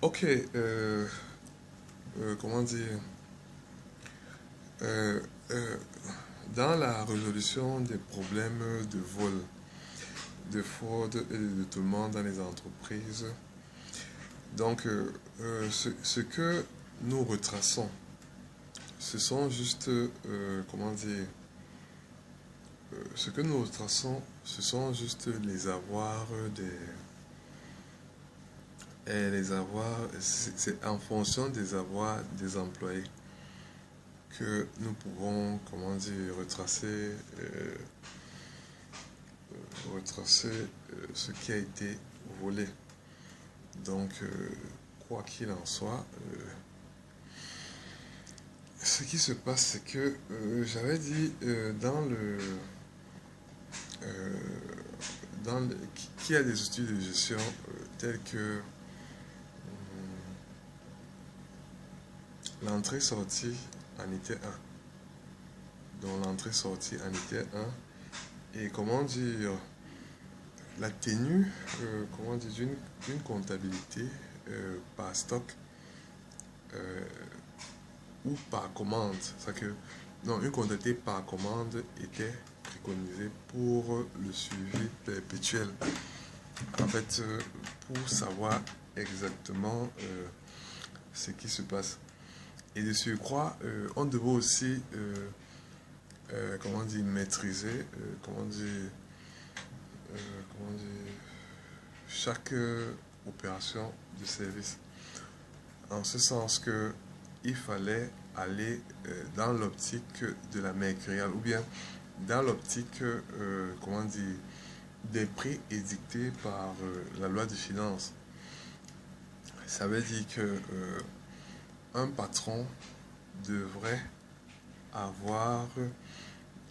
Ok, comment dire, euh, euh, dans la résolution des problèmes de vol, de fraude et de tout le monde dans les entreprises, donc ce que nous retraçons, ce sont juste, comment dire, ce que nous retraçons, ce sont juste les avoirs les avoirs, c'est en fonction des avoirs des employés que nous pouvons, comment dire, retracer ce qui a été volé. Donc, quoi qu'il en soit, ce qui se passe, c'est que j'avais dit euh, qui a des outils de gestion tels que l'entrée-sortie en était un. Donc, l'entrée-sortie en était un. Et comment dire, la tenue, comment dire, d'une comptabilité par stock euh, ou par commande. C'est que, non, une comptabilité par commande était préconisée pour le suivi perpétuel. En fait, pour savoir exactement ce qui se passe. Et de surcroît, on devait aussi, comment dire, maîtriser, euh, comment dire, chaque opération de service. En ce sens que il fallait aller dans l'optique de la mercuriale ou bien dans l'optique, comment dire, des prix édictés par la loi de finances. Ça veut dire que un patron devrait avoir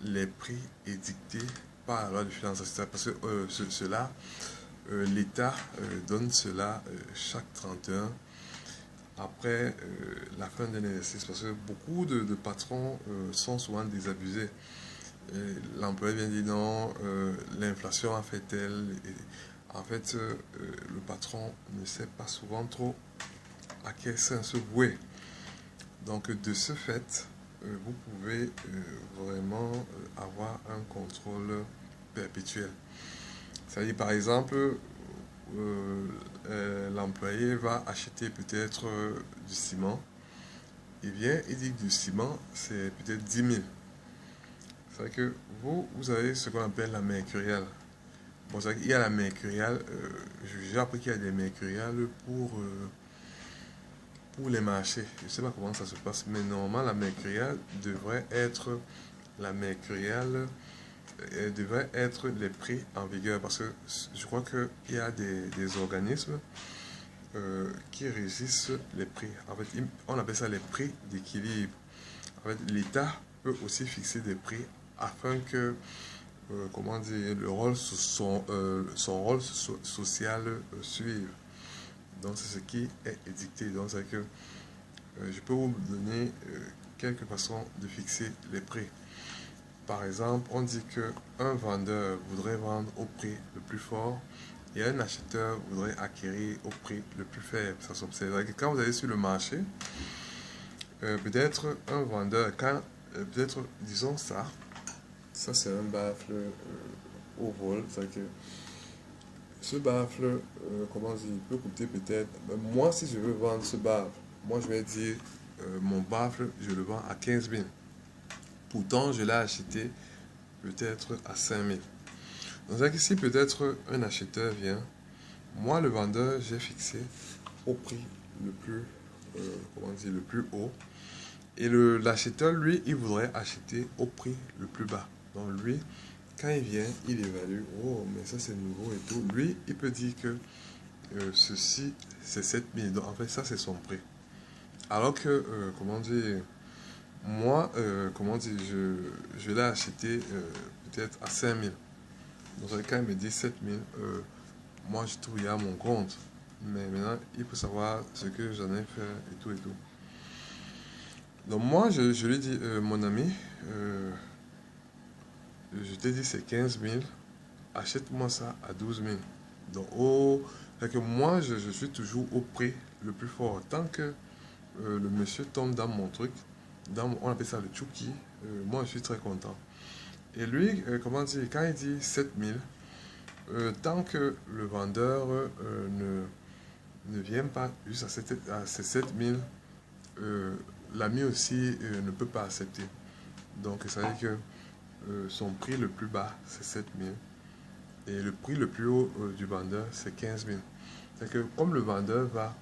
les prix édictés par la loi de finances. Parce que cela, l'État donne cela chaque 31 après la fin d'un exercice. Parce que beaucoup de patrons sont souvent désabusés. L'employé vient dire non, l'inflation a fait tel. En fait, le patron ne sait pas souvent trop à quel sens se vouer. Donc, de ce fait, vous pouvez vraiment avoir un contrôle perpétuel. C'est-à-dire, par exemple, l'employé va acheter peut-être du ciment. Il vient, il dit que du ciment, c'est peut-être 10 000. C'est-à-dire que vous avez ce qu'on appelle la mercuriale. Bon, c'est vrai qu'il y a la mercuriale, j'ai appris qu'il y a des mercuriales pour les marchés. Je ne sais pas comment ça se passe, mais normalement, la mercuriale devrait être la mercuriale, devrait être les prix en vigueur parce que je crois qu'il y a des organismes qui régissent les prix. En fait, on appelle ça les prix d'équilibre. En fait, l'État peut aussi fixer des prix afin que, comment dire, son rôle social suive. Donc, c'est ce qui est édicté. Donc, c'est que je peux vous donner quelques façons de fixer les prix. Par exemple, on dit qu'un vendeur voudrait vendre au prix le plus fort et un acheteur voudrait acquérir au prix le plus faible. Ça s'observe. Quand vous allez sur le marché, peut-être un vendeur, peut-être, disons ça, ça c'est un baffle au vol. C'est que ce baffle, comment dire, il peut coûter peut-être, moi si je veux vendre ce baffle, moi je vais dire, mon baffle, je le vends à 15 000. Pourtant, je l'ai acheté peut-être à 5 000. Donc, c'est que si peut-être un acheteur vient, moi, le vendeur, j'ai fixé au prix le plus, comment dire, le plus haut. Et l'acheteur, lui, il voudrait acheter au prix le plus bas. Donc, lui, quand il vient, il évalue, oh, mais ça c'est nouveau et tout. Lui, il peut dire que ceci, c'est 7 000. Donc, en fait, ça, c'est son prix. Alors que, comment dire, moi, comment dire, je l'ai acheté peut-être à 5 000. Donc, quand il me dit 7 000, moi, je trouve qu'il y a mon compte. Mais maintenant, il faut savoir ce que j'en ai fait et tout et tout. Donc, moi, je lui dis, mon ami, je t'ai dit c'est 15 000, achète-moi ça à 12 000. Donc, oh, C'est que moi, je suis toujours au prix le plus fort. Tant que le monsieur tombe dans mon truc, on appelle ça le chuki, moi je suis très content. Et lui, comment dire, quand il dit 7000, tant que le vendeur ne vient pas juste à ces 7000, l'ami aussi ne peut pas accepter. Donc ça veut dire que son prix le plus bas, c'est 7000. Et le prix le plus haut du vendeur, c'est 15 000. C'est que comme le vendeur va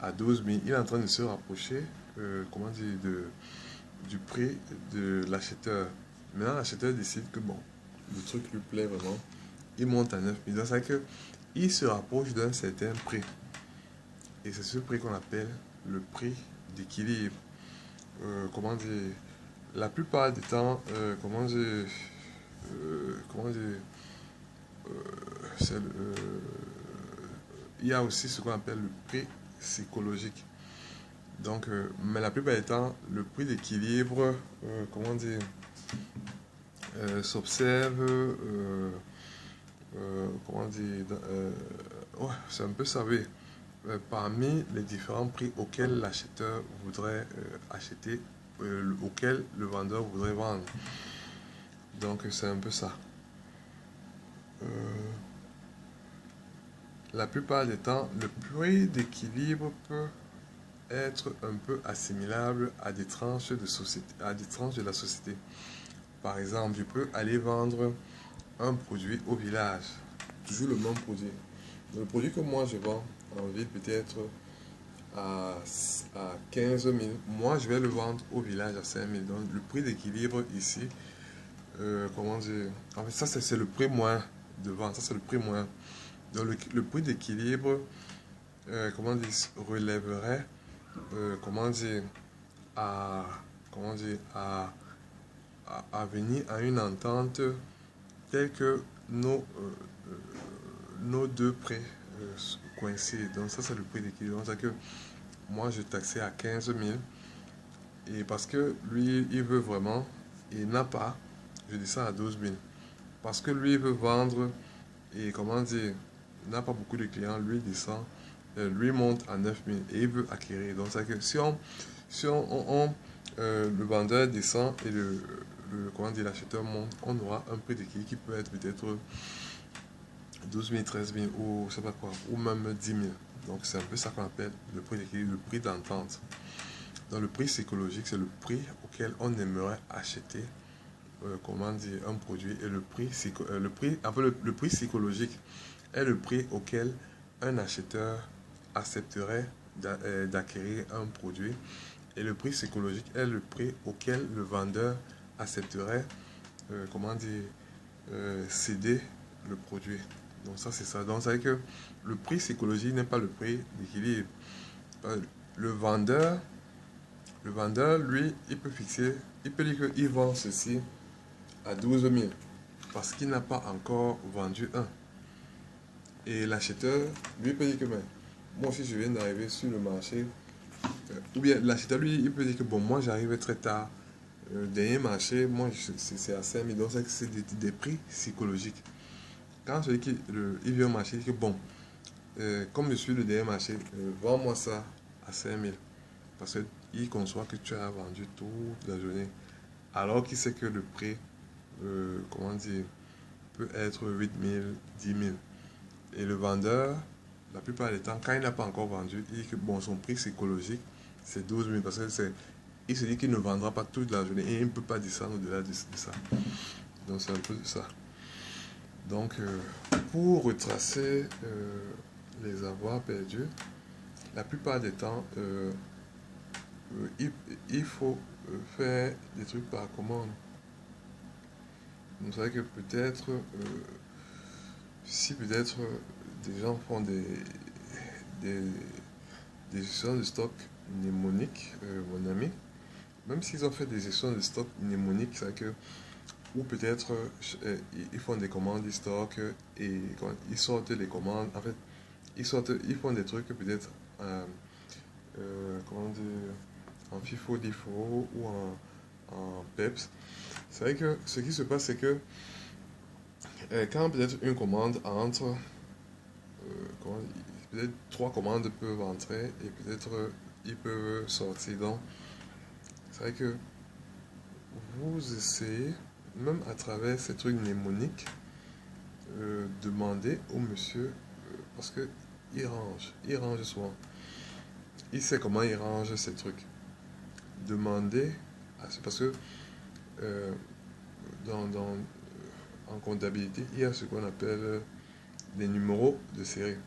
à 12 000, il est en train de se rapprocher comment dire, du prix de l'acheteur. Maintenant, l'acheteur décide que bon, le truc lui plaît vraiment. Il monte à 9 000. Donc, c'est que il se rapproche d'un certain prix. Et c'est ce prix qu'on appelle le prix d'équilibre. Comment dire, la plupart du temps, comment dire, il y a aussi ce qu'on appelle le prix psychologique. Donc, mais la plupart du temps, le prix d'équilibre, comment dire, s'observe, comment dire, ouais, c'est un peu ça, oui. Parmi les différents prix auxquels l'acheteur voudrait acheter, auquel le vendeur voudrait vendre. Donc, c'est un peu ça. Euh, la plupart du temps, le prix d'équilibre peut être un peu assimilable à des tranches de société, à des tranches de la société. Par exemple, je peux aller vendre un produit au village, toujours le même produit. Le produit que moi je vends en ville peut-être à, à 15 000, moi je vais le vendre au village à 5 000. Donc le prix d'équilibre ici, comment dire, en fait ça c'est le prix moyen de vente, ça c'est le prix moyen. Donc le prix d'équilibre, comment dire, relèverait, comment dire, à, comment dire, à venir à une entente telle que nos deux prix coïncident. Donc ça c'est le prix d'équilibre. Donc c'est que moi je taxais à 15 000 et parce que lui il veut vraiment, il n'a pas, je descends à 12 000. Parce que lui il veut vendre et comment dire, il n'a pas beaucoup de clients, lui descend, lui monte à 9 000 et il veut acquérir. Donc c'est que si le vendeur descend et comment dire, l'acheteur monte, on aura un prix d'équilibre qui peut être peut-être 12 000, 13 000 ou je sais pas quoi, ou même 10 000. Donc c'est un peu ça qu'on appelle le prix d'équilibre, le prix d'entente. Donc le prix psychologique, c'est le prix auquel on aimerait acheter comment dire, un produit et le prix psychologique est le prix auquel un acheteur accepterait d'acquérir un produit et le prix psychologique est le prix auquel le vendeur accepterait comment dire, céder le produit. Donc ça c'est ça. Donc ça veut dire que le prix psychologique n'est pas le prix d'équilibre. Euh, le vendeur, lui, il peut fixer, il peut dire qu'il vend ceci à 12 000 parce qu'il n'a pas encore vendu un. Et l'acheteur, lui, peut dire que mais, moi aussi je viens d'arriver sur le marché. Ou bien l'acheteur, lui, il peut dire que bon, moi j'arrive très tard. Dernier marché, moi c'est à 5 000. Donc c'est des prix psychologiques. Quand celui qui il vient au marché, il dit que bon, comme je suis le dernier marché, vends-moi ça à 5 000. Parce qu'il conçoit que tu as vendu toute la journée. Alors qu'il sait que le prix, comment dire, peut être 8 000, 10 000. Et le vendeur, la plupart du temps, quand il n'a pas encore vendu, il dit que bon, son prix psychologique, c'est 12 000. Parce qu'il se dit qu'il ne vendra pas toute la journée et il ne peut pas descendre au-delà de ça. Donc c'est un peu ça. Donc pour retracer les avoirs perdus, la plupart des temps, il faut faire des trucs par commande. Vous savez que peut-être, si peut-être des gens font des, des gestions de stock mnémoniques, mon ami, même s'ils ont fait des gestions de stock mnémoniques, c'est que, ou peut-être ils font des commandes, ils stockent et quand ils sortent les commandes, en fait, ils font des trucs peut-être, comment dire, en FIFO, DIFO ou en PEPS. C'est vrai que ce qui se passe, c'est que quand peut-être une commande entre, comment, peut-être 3 commandes peuvent entrer et peut-être ils peuvent sortir. Donc, c'est vrai que vous essayez, même à travers ces trucs mnémoniques, demander au monsieur, parce que il range souvent. Il sait comment il range ces trucs. Demandez, parce que euh, en comptabilité, il y a ce qu'on appelle les numéros de série.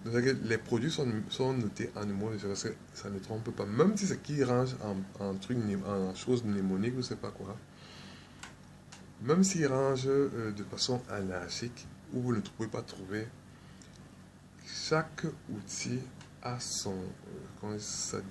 Donc, les produits sont notés en numéros de série parce que ça ne trompe pas. Même si c'est qui range en choses mnémoniques, je ne sais pas quoi. Même s'il range de façon anarchique, où vous ne pouvez pas trouver, chaque outil a son, comment ça dit,